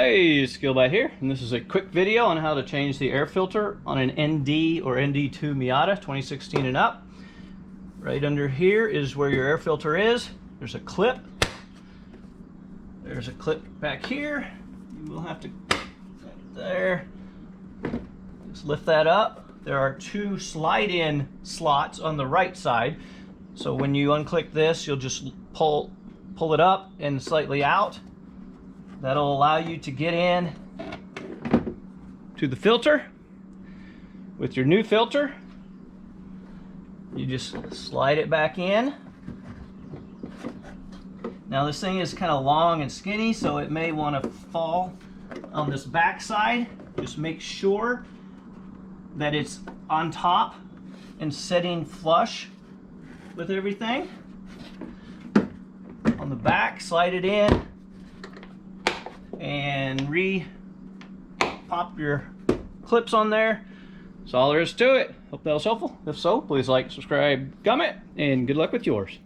Hey, Skillbat here, and this is a quick video on how to change the air filter on an ND or ND2 Miata 2016 and up. Right under here is where your air filter is. There's a clip. There's a clip back here. You will have to, there. Just lift that up. There are two slide-in slots on the right side. So when you unclick this, you'll just pull it up and slightly out. That'll allow you to get in to the filter. With your new filter, you just slide it back in. Now this thing is kind of long and skinny, so it may want to fall on this back side. Just make sure that it's on top and setting flush with everything. On the back, slide it in and pop your clips on there. That's all there is to it. Hope that was helpful. If so, please like, subscribe, comment, and good luck with yours.